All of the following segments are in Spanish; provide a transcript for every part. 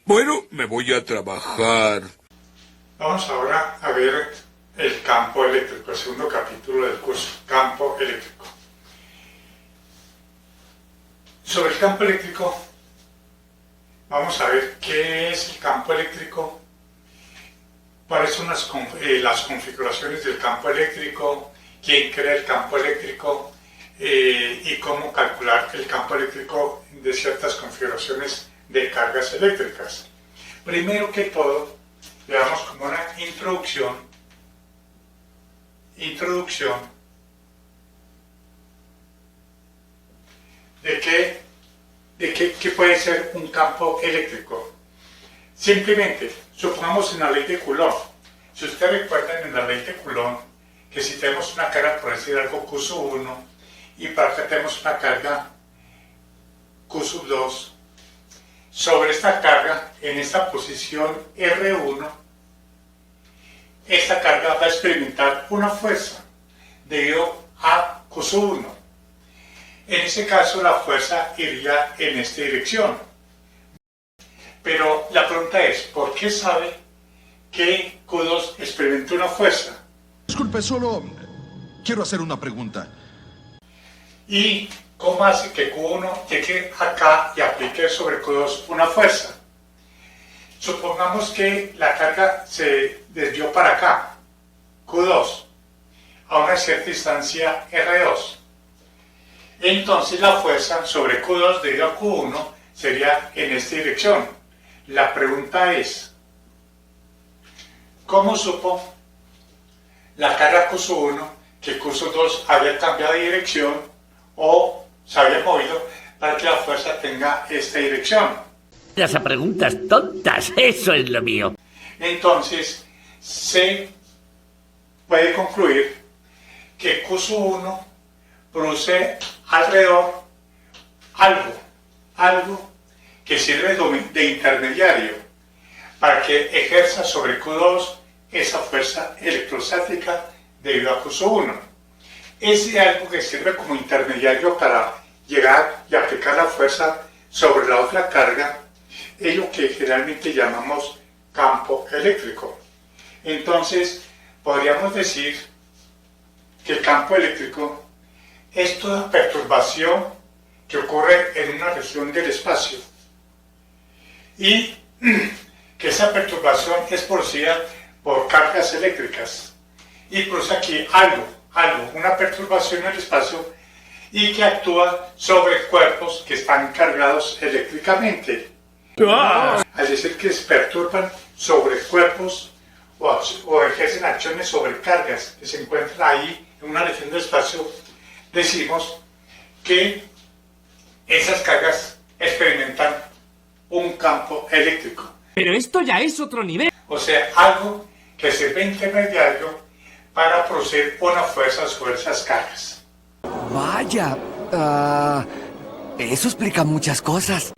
Bueno, me voy a trabajar. Vamos ahora a ver el campo eléctrico, el segundo capítulo del curso, campo eléctrico. Sobre el campo eléctrico, vamos a ver qué es el campo eléctrico, cuáles son las configuraciones del campo eléctrico, quién crea el campo eléctrico y cómo calcular el campo eléctrico de ciertas configuraciones de cargas eléctricas. Primero que todo, veamos como una introducción de qué puede ser un campo eléctrico. Simplemente, supongamos en la ley de Coulomb. Si ustedes recuerdan en la ley de Coulomb, que si tenemos una carga, por decir algo, Q1, y para acá tenemos una carga Q2, sobre esta carga, en esta posición R1, esta carga va a experimentar una fuerza debido a Q1. En ese caso la fuerza iría en esta dirección. Pero la pregunta es, ¿por qué sabe que Q2 experimenta una fuerza? Disculpe, solo quiero hacer una pregunta. ¿Y cómo hace que Q1 llegue acá y aplique sobre Q2 una fuerza? Supongamos que la carga se desvió para acá, Q2, a una cierta distancia R2. Entonces la fuerza sobre Q2 debido a Q1 sería en esta dirección. La pregunta es, ¿cómo supo la carga Q1 que Q2 había cambiado de dirección o se había movido para que la fuerza tenga esta dirección? Las preguntas tontas, eso es lo mío. Entonces, se puede concluir que Q1 produce alrededor algo que sirve de intermediario para que ejerza sobre Q2 esa fuerza electrostática debido a Q1. Ese algo que sirve como intermediario para llegar y aplicar la fuerza sobre la otra carga es lo que generalmente llamamos campo eléctrico. Entonces, podríamos decir que el campo eléctrico es toda perturbación que ocurre en una región del espacio y que esa perturbación es producida por cargas eléctricas y produce aquí una perturbación en el espacio y que actúa sobre cuerpos que están cargados eléctricamente. Al decir que se perturban sobre cuerpos o ejercen acciones sobre cargas que se encuentran ahí en una región del espacio, decimos que esas cargas experimentan un campo eléctrico. Pero esto ya es otro nivel. O sea, algo que sirve de intermediario para producir una fuerza sobre esas cargas. Vaya, eso explica muchas cosas.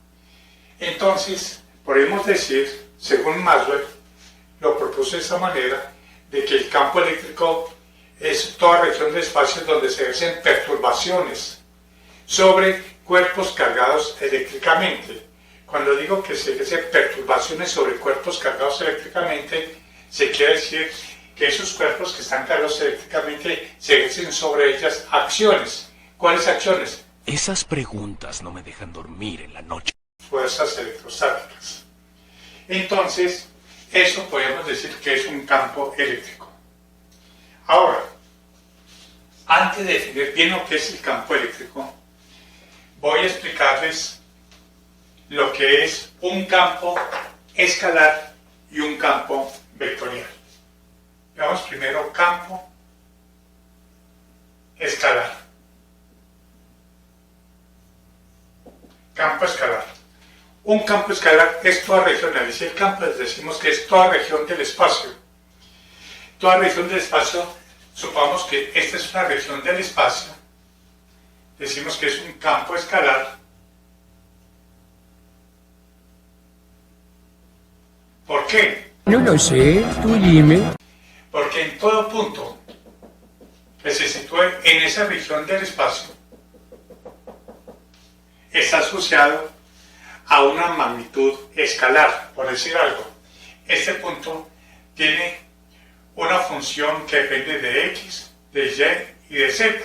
Entonces, podemos decir, según Maxwell, lo propuso de esa manera, de que el campo eléctrico es toda región de espacios donde se ejercen perturbaciones sobre cuerpos cargados eléctricamente. Cuando digo que se ejercen perturbaciones sobre cuerpos cargados eléctricamente, se quiere decir que esos cuerpos que están cargados eléctricamente se ejercen sobre ellas acciones. ¿Cuáles acciones? Esas preguntas no me dejan dormir en la noche. Fuerzas electrostáticas. Entonces, eso podemos decir que es un campo eléctrico. Ahora, antes de definir bien lo que es el campo eléctrico, voy a explicarles lo que es un campo escalar y un campo vectorial. Veamos primero campo escalar. Campo escalar. Un campo escalar es toda región, al decir campo decimos que es toda región del espacio. Toda región del espacio, supongamos que esta es una región del espacio, decimos que es un campo escalar. ¿Por qué? No lo sé, tú dime. Porque en todo punto que se sitúe en esa región del espacio está asociado a una magnitud escalar, por decir algo. Este punto tiene una función que depende de x, de y y de z,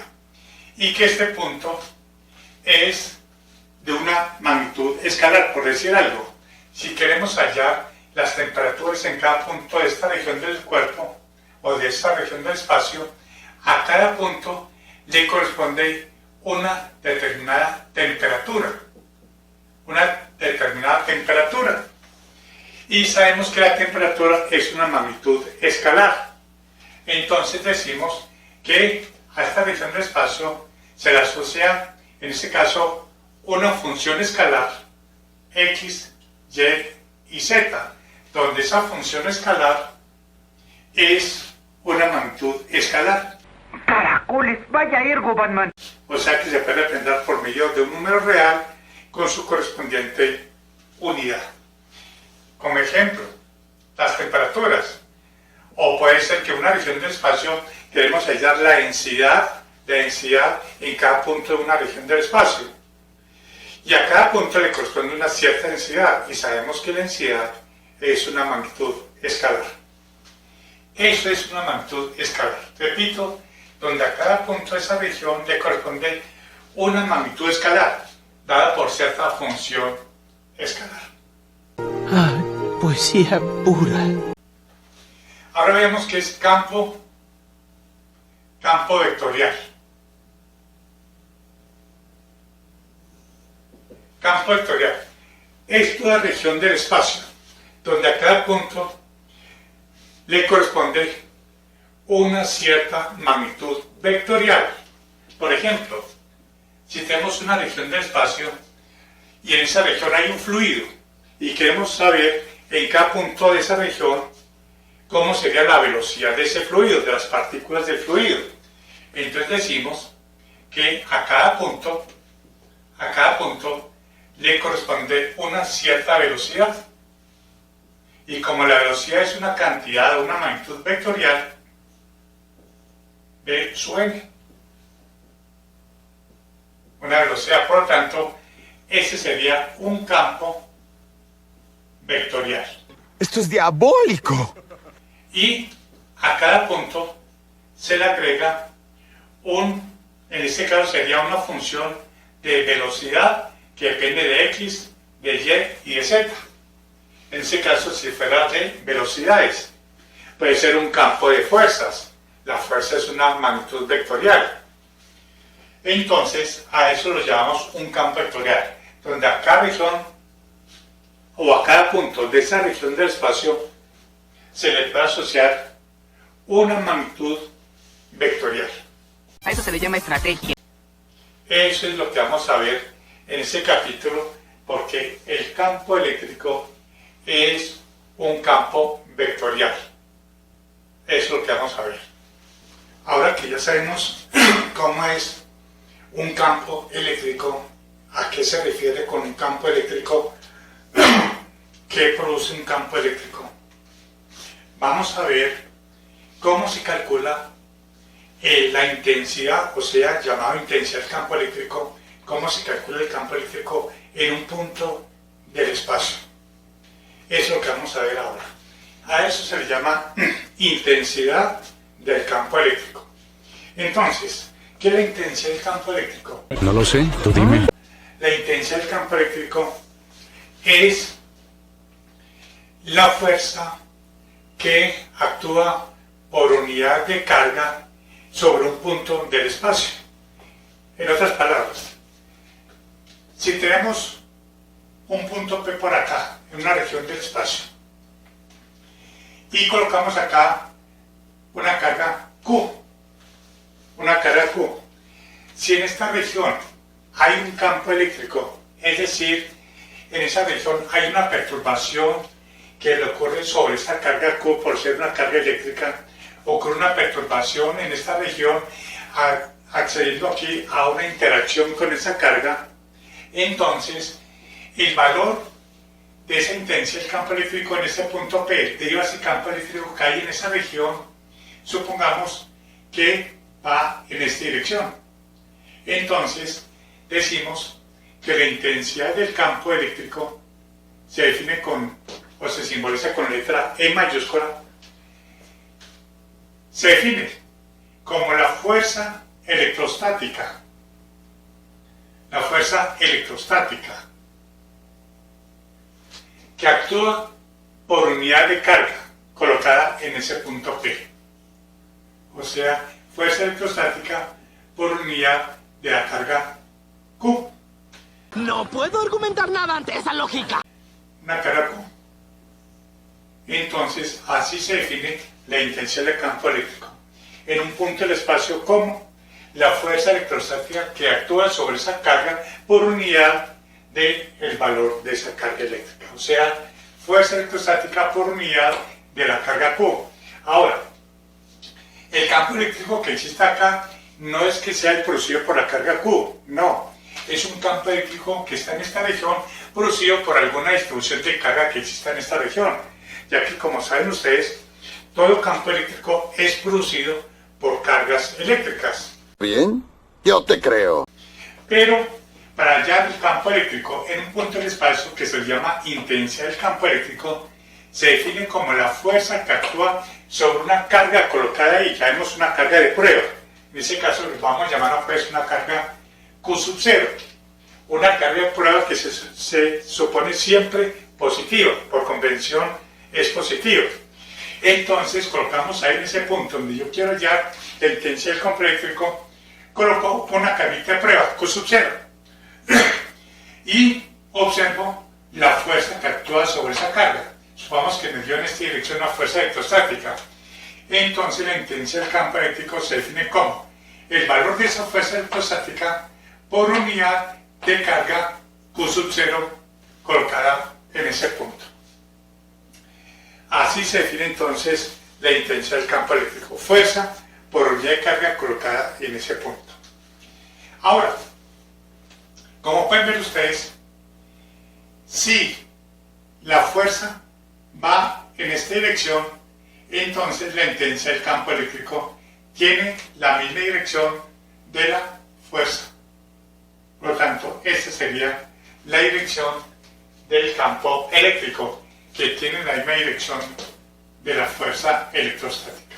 y que este punto es de una magnitud escalar, por decir algo. Si queremos hallar las temperaturas en cada punto de esta región del cuerpo o de esta región del espacio, a cada punto le corresponde una determinada temperatura. Y sabemos que la temperatura es una magnitud escalar. Entonces decimos que a esta región del espacio se le asocia, en este caso, una función escalar x, y y z, donde esa función escalar es una magnitud escalar. ¡Caracoles! ¡Vaya ergo, Batman! O sea que se puede representar por medio de un número real con su correspondiente unidad. Como ejemplo, las temperaturas. O puede ser que en una región del espacio queremos hallar la densidad en cada punto de una región del espacio. Y a cada punto le corresponde una cierta densidad, y sabemos que la densidad es una magnitud escalar. Eso es una magnitud escalar. Repito, donde a cada punto de esa región le corresponde una magnitud escalar, dada por cierta función escalar. Ah, poesía pura. Ahora vemos que es campo vectorial. Campo vectorial es toda región del espacio donde a cada punto le corresponde una cierta magnitud vectorial. Por ejemplo, si tenemos una región del espacio y en esa región hay un fluido y queremos saber en cada punto de esa región cómo sería la velocidad de ese fluido, de las partículas del fluido, entonces decimos que a cada punto le corresponde una cierta velocidad. Y como la velocidad es una cantidad, una magnitud vectorial, V sub n. Una velocidad, por lo tanto, ese sería un campo vectorial. ¡Esto es diabólico! Y a cada punto se le agrega en este caso sería una función de velocidad que depende de x, de y y de z. En este caso, si fuera de velocidades, puede ser un campo de fuerzas. La fuerza es una magnitud vectorial. Entonces, a eso lo llamamos un campo vectorial, donde a cada región o a cada punto de esa región del espacio se le puede asociar una magnitud vectorial. A eso se le llama estrategia. Eso es lo que vamos a ver en este capítulo, porque el campo eléctrico es un campo vectorial. Eso es lo que vamos a ver. Ahora que ya sabemos cómo es un campo eléctrico, ¿a qué se refiere con un campo eléctrico? ¿Qué produce un campo eléctrico? Vamos a ver cómo se calcula la intensidad, o sea, llamado intensidad del campo eléctrico, cómo se calcula el campo eléctrico en un punto del espacio. Eso es lo que vamos a ver ahora. A eso se le llama intensidad del campo eléctrico. Entonces, ¿qué es la intensidad del campo eléctrico? No lo sé, tú dime. La intensidad del campo eléctrico es la fuerza que actúa por unidad de carga sobre un punto del espacio. En otras palabras, si tenemos un punto P por acá, en una región del espacio, y colocamos acá una carga Q, si en esta región hay un campo eléctrico, es decir, en esa región hay una perturbación que le ocurre sobre esta carga Q por ser una carga eléctrica, ocurre una perturbación en esta región accediendo aquí a una interacción con esa carga, entonces el valor de esa intensidad del campo eléctrico en ese punto P deriva ese campo eléctrico que hay en esa región, supongamos que va en esta dirección. Entonces decimos que la intensidad del campo eléctrico se define o se simboliza con la letra E mayúscula, se define como la fuerza electrostática. La fuerza electrostática que actúa por unidad de carga colocada en ese punto P. O sea, fuerza electrostática por unidad de la carga Q. No puedo argumentar nada ante esa lógica. Una carga Q. Entonces, así se define la intensidad del campo eléctrico en un punto del espacio como la fuerza electrostática que actúa sobre esa carga por unidad del valor de esa carga eléctrica. O sea, fuerza electrostática por unidad de la carga Q. Ahora, el campo eléctrico que existe acá no es que sea el producido por la carga Q, no. Es un campo eléctrico que está en esta región producido por alguna distribución de carga que existe en esta región, ya que, como saben ustedes, todo campo eléctrico es producido por cargas eléctricas. Bien, yo te creo. Pero para hallar el campo eléctrico en un punto del espacio que se llama intensidad del campo eléctrico, se define como la fuerza que actúa sobre una carga colocada ahí. Ya vemos una carga de prueba. En ese caso lo vamos a llamar pues una carga Q sub 0. Una carga de prueba que se supone siempre positiva, por convención es positiva. Entonces colocamos ahí en ese punto donde yo quiero hallar la intensidad del campo eléctrico, coloco una carguita de prueba, Q sub 0, y observo la fuerza que actúa sobre esa carga. Supongamos que me dio en esta dirección una fuerza electrostática. Entonces la intensidad del campo eléctrico se define como el valor de esa fuerza electrostática por unidad de carga Q sub 0 colocada en ese punto. Así se define entonces la intensidad del campo eléctrico, fuerza por unidad de carga colocada en ese punto. Ahora, como pueden ver ustedes, si la fuerza va en esta dirección, entonces la intensidad del campo eléctrico tiene la misma dirección de la fuerza. Por lo tanto, esta sería la dirección del campo eléctrico, que tiene la misma dirección de la fuerza electrostática.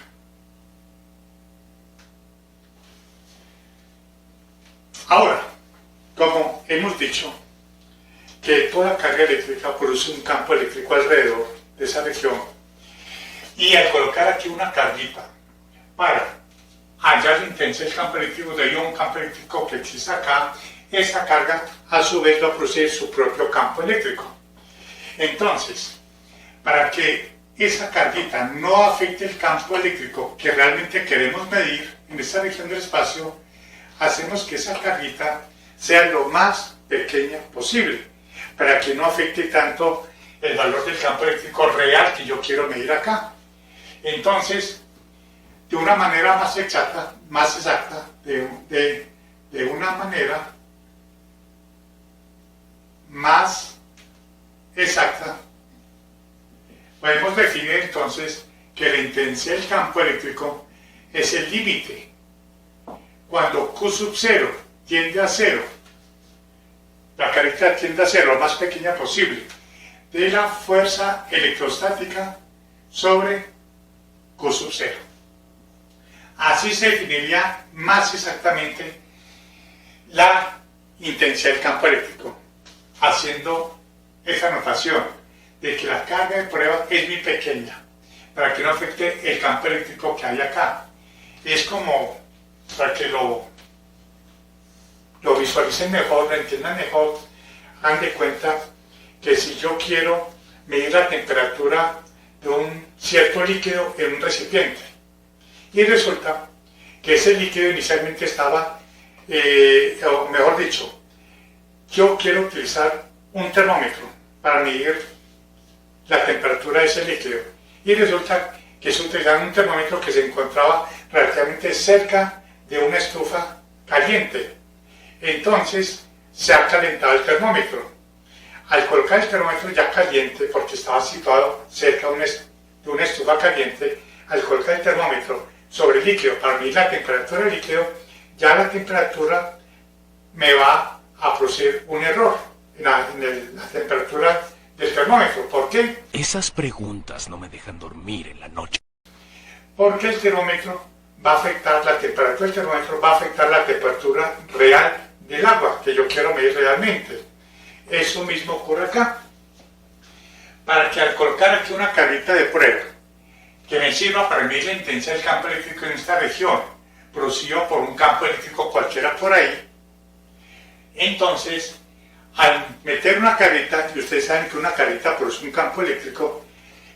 Ahora, como hemos dicho, que toda carga eléctrica produce un campo eléctrico alrededor de esa región, y al colocar aquí una carguita para hallar la intensidad del campo eléctrico debido a un campo eléctrico que existe acá, esa carga a su vez va a producir su propio campo eléctrico. Entonces, para que esa carguita no afecte el campo eléctrico que realmente queremos medir en esta región del espacio, hacemos que esa carguita sea lo más pequeña posible, para que no afecte tanto el valor del campo eléctrico real que yo quiero medir acá. Entonces, de una manera más exacta, de una manera más exacta, podemos definir entonces que la intensidad del campo eléctrico es el límite cuando Q sub 0 tiende a 0, la carita tiende a 0, lo más pequeña posible, de la fuerza electrostática sobre Q sub 0. Así se definiría más exactamente la intensidad del campo eléctrico, haciendo esa notación de que la carga de prueba es muy pequeña, para que no afecte el campo eléctrico que hay acá. Es como, para que lo visualicen mejor, lo entiendan mejor, hagan de cuenta que si yo quiero medir la temperatura de un cierto líquido en un recipiente, y resulta que ese líquido inicialmente estaba, o mejor dicho, yo quiero utilizar un termómetro para medir la temperatura de ese líquido, y resulta que se utilizaba un termómetro que se encontraba relativamente cerca de una estufa caliente. Entonces se ha calentado el termómetro. Al colocar el termómetro ya caliente, porque estaba situado cerca de una estufa caliente, al colocar el termómetro sobre el líquido para medir la temperatura del líquido, ya la temperatura me va a producir un error en la temperatura del termómetro. ¿Por qué? Esas preguntas no me dejan dormir en la noche. Porque el termómetro va a afectar, la temperatura del termómetro va a afectar la temperatura real del agua que yo quiero medir realmente. Eso mismo ocurre acá. Para que al colocar aquí una carita de prueba que me sirva para medir la intensidad del campo eléctrico en esta región, producido por un campo eléctrico cualquiera por ahí, entonces al meter una carita, y ustedes saben que una carita produce un campo eléctrico,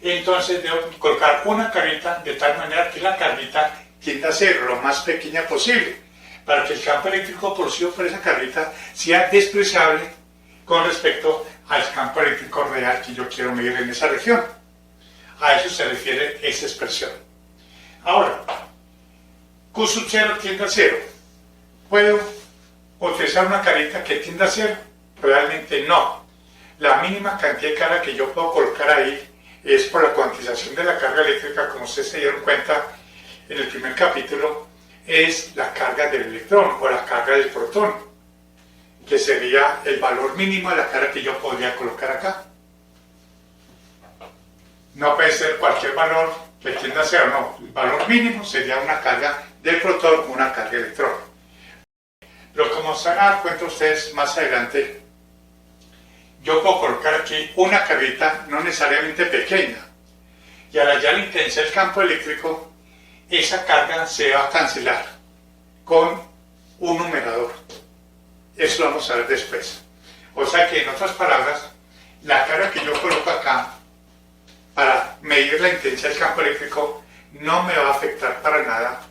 entonces debo colocar una carita de tal manera que la carita tienda a ser lo más pequeña posible, para que el campo eléctrico producido por esa carita sea despreciable con respecto al campo eléctrico real que yo quiero medir en esa región. A eso se refiere esa expresión. Ahora, Q sub 0 tiende a 0. ¿Puedo utilizar una carita que tienda a 0? Realmente no. La mínima cantidad de carga que yo puedo colocar ahí es por la cuantización de la carga eléctrica, como ustedes se dieron cuenta en el primer capítulo, es la carga del electrón o la carga del protón, que sería el valor mínimo de la carga que yo podría colocar acá. No puede ser cualquier valor que tienda a 0, no. El valor mínimo sería una carga del protón o una carga de electrón. Pero como se van a dar cuenta ustedes más adelante, yo puedo colocar aquí una carrita no necesariamente pequeña, y al hallar la intensidad del campo eléctrico, esa carga se va a cancelar con un numerador. Eso lo vamos a ver después. O sea que, en otras palabras, la carga que yo coloco acá para medir la intensidad del campo eléctrico no me va a afectar para nada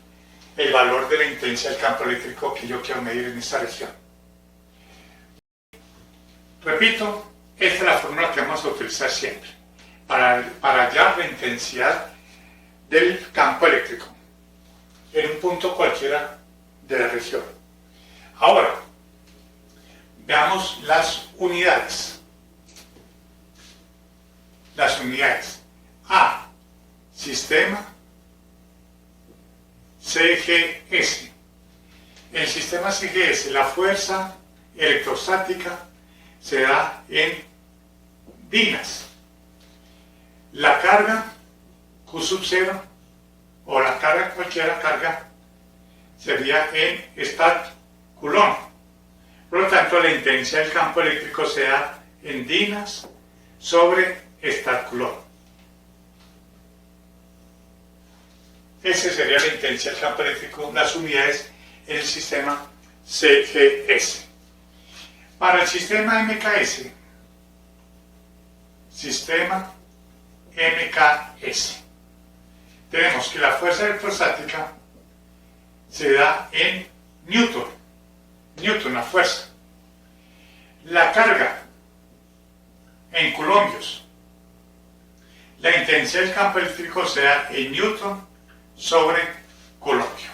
el valor de la intensidad del campo eléctrico que yo quiero medir en esta región. Repito, esta es la fórmula que vamos a utilizar siempre para hallar la intensidad del campo eléctrico en un punto cualquiera de la región. Ahora, veamos las unidades. Las unidades. A. Sistema CGS. En el sistema CGS, la fuerza electrostática se da en dinas. La carga Q sub 0 o la carga, cualquiera carga, sería en stat coulomb. Por lo tanto, la intensidad del campo eléctrico se da en dinas sobre stat coulomb. Esa sería la intensidad del campo eléctrico, las unidades en el sistema CGS. Para el sistema MKS, tenemos que la fuerza electrostática se da en Newton, la fuerza. La carga en coulombios. La intensidad del campo eléctrico se da en Newton sobre coulombio.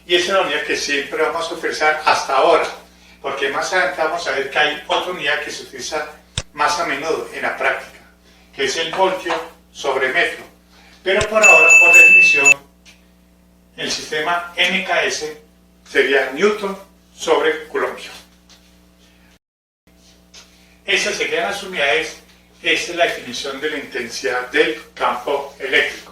Y esa es la unidad que siempre vamos a utilizar hasta ahora, porque más adelante vamos a ver que hay otra unidad que se utiliza más a menudo en la práctica, que es el voltio sobre metro. Pero por ahora, por definición, el sistema MKS sería Newton sobre coulombio. Esas serían las unidades. Esta es la definición de la intensidad del campo eléctrico.